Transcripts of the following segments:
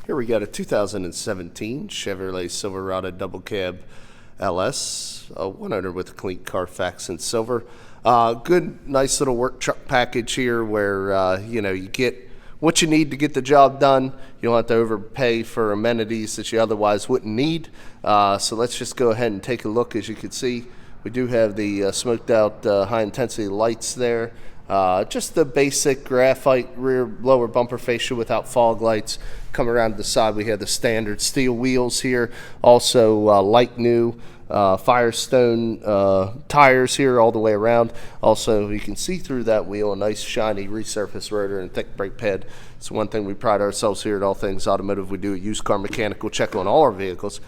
Here we got a 2017 Chevrolet Silverado double cab LS, one owner with a clean CarFax in silver. Good, nice little work truck package here where you get what you need to get the job done. You don't have to overpay for amenities that you otherwise wouldn't need. So let's just go ahead and take a look. As you can see, we do have the smoked out high intensity lights there. Just the basic graphite rear lower bumper fascia without fog lights. Come around to the side, we have the standard steel wheels here. Also like new Firestone tires here all the way around. Also, you can see through that wheel a nice shiny resurfaced rotor and thick brake pad. It's one thing we pride ourselves here at All Things Automotive. We do a used car mechanical check on all our vehicles.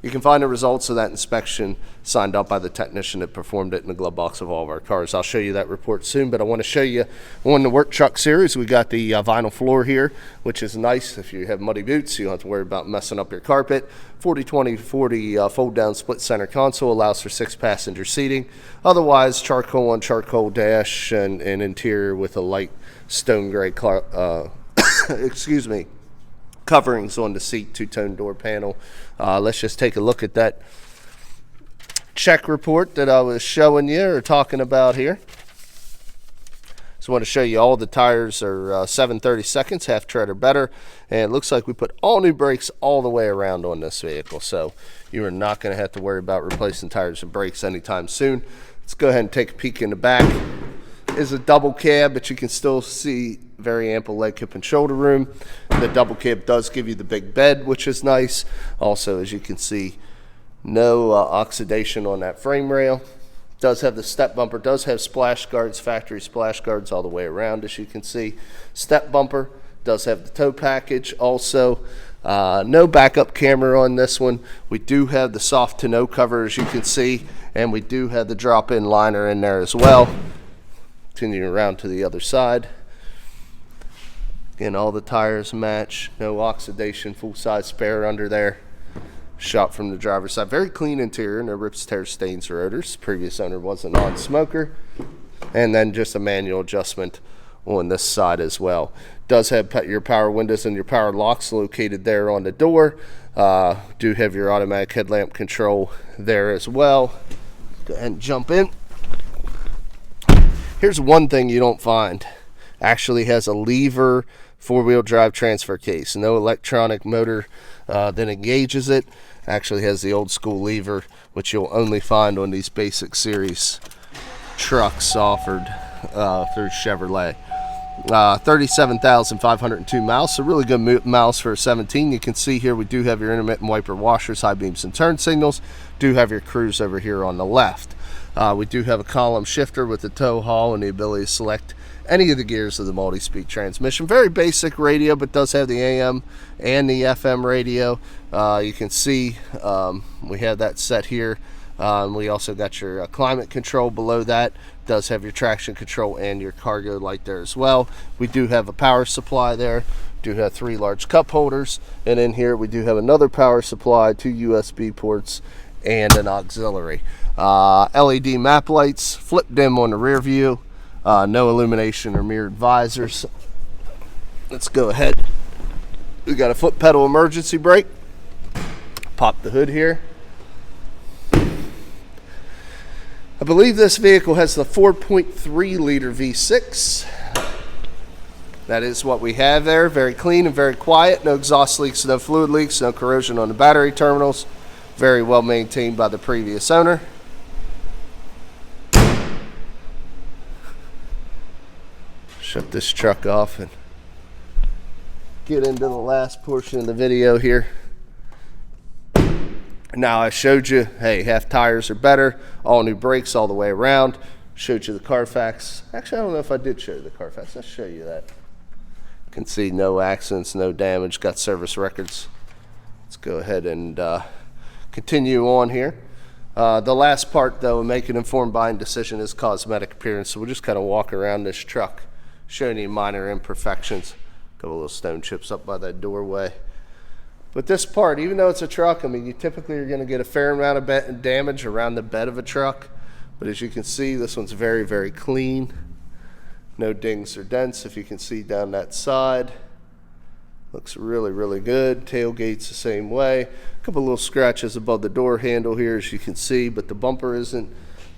You can find the results of that inspection signed up by the technician that performed it in the glove box of all of our cars. I'll show you that report soon, but I want to show you on the work truck series. We got the vinyl floor here, which is nice. If you have muddy boots, you don't have to worry about messing up your carpet. 40-20-40 fold down split center console allows for 6 passenger seating. Otherwise, charcoal on charcoal dash and interior with a light stone gray coverings on the seat, two-tone door panel. Let's just take a look at that check report that I was showing you or talking about here. So I want to show you all the tires are 7/32, half tread or better, and it looks like we put all new brakes all the way around on this vehicle, so you are not going to have to worry about replacing tires and brakes anytime soon. Let's go ahead and take a peek in the back. Is a double cab, but you can still see very ample leg, hip, and shoulder room. The double cab does give you the big bed, which is nice. Also, as you can see, no oxidation on that frame rail. Does have the step bumper, does have splash guards, factory splash guards all the way around, as you can see. Step bumper, does have the tow package. Also, no backup camera on this one. We do have the soft tonneau cover, as you can see, and we do have the drop-in liner in there as well. Continuing around to the other side. Again, all the tires match, no oxidation, full-size spare under there. Shot from the driver's side. Very clean interior, no rips, tears, stains, or odors. Previous owner was a non-smoker. And then just a manual adjustment on this side as well. Does have your power windows and your power locks located there on the door. Do have your automatic headlamp control there as well. Go ahead and jump in. Here's one thing you don't find. Actually has a lever four-wheel drive transfer case. No electronic motor that engages it. Actually has the old school lever, which you'll only find on these basic series trucks offered through Chevrolet. 37,502 miles, so really good miles for a 17. You can see here we do have your intermittent wiper washers, high beams, and turn signals. Do have your cruise over here on the left. We do have a column shifter with the tow haul and the ability to select any of the gears of the multi-speed transmission. Very basic radio, but does have the AM and the FM radio. You can see we have that set here. We also got your climate control below that. Does have your traction control and your cargo light there as well. We do have a power supply there. Do have 3 large cup holders, and in here we do have another power supply, 2 USB ports, and an auxiliary. LED map lights, flip dim on the rear view, no illumination or mirrored visors. Let's go ahead. We got a foot pedal emergency brake. Pop the hood here. I believe this vehicle has the 4.3 liter V6. That is what we have there. Very clean and very quiet. No exhaust leaks, no fluid leaks, no corrosion on the battery terminals. Very well maintained by the previous owner. Shut this truck off and get into the last portion of the video here. Now I showed you, hey, half tires are better, all new brakes all the way around. Showed you the CarFax. Actually, I don't know if I did show you the CarFax. Let's show you that. You can see no accidents, no damage, got service records. Let's go ahead and continue on here. The last part, though, make an informed buying decision is cosmetic appearance. So we'll just kind of walk around this truck, show any minor imperfections. A couple little stone chips up by that doorway. But this part, even though it's a truck, I mean, you typically are going to get a fair amount of damage around the bed of a truck. But as you can see, this one's very, very clean. No dings or dents, if you can see down that side. Looks really, really good. Tailgate's the same way. A couple little scratches above the door handle here, as you can see, but the bumper isn't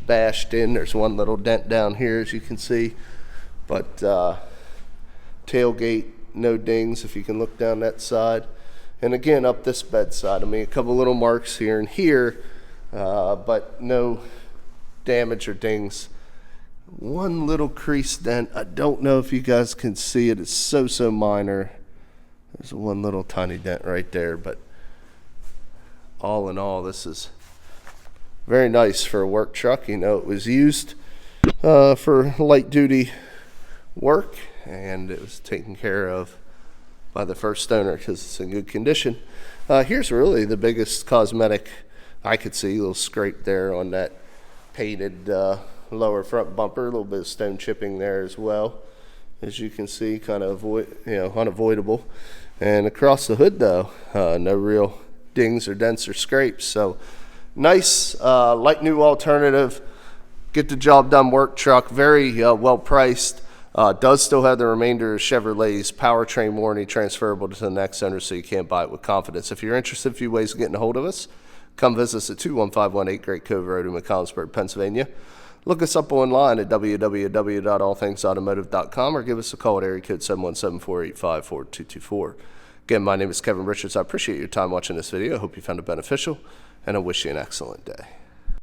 bashed in. There's one little dent down here, as you can see. But tailgate, no dings if you can look down that side. And again, up this bed side, I mean, a couple little marks here and here, but no damage or dings. One little crease dent. I don't know if you guys can see it. It's so minor. There's one little tiny dent right there, but all in all, this is very nice for a work truck. You know, it was used for light duty work, and it was taken care of by the first owner because it's in good condition. Here's really the biggest cosmetic I could see. A little scrape there on that painted lower front bumper. A little bit of stone chipping there as well, as you can see, kind of unavoidable. And across the hood though, no real dings or dents or scrapes. So nice, light new alternative, get the job done work truck. Very well priced. Does still have the remainder of Chevrolet's powertrain warranty transferable to the next owner, so you can't buy it with confidence. If you're interested, a few ways of getting a hold of us. Come visit us at 21518 Great Cove Road in McConnellsburg, Pennsylvania. Look us up online at www.allthingsautomotive.com or give us a call at area code 717-485-4224. Again, my name is Kevin Richards. I appreciate your time watching this video. I hope you found it beneficial, and I wish you an excellent day.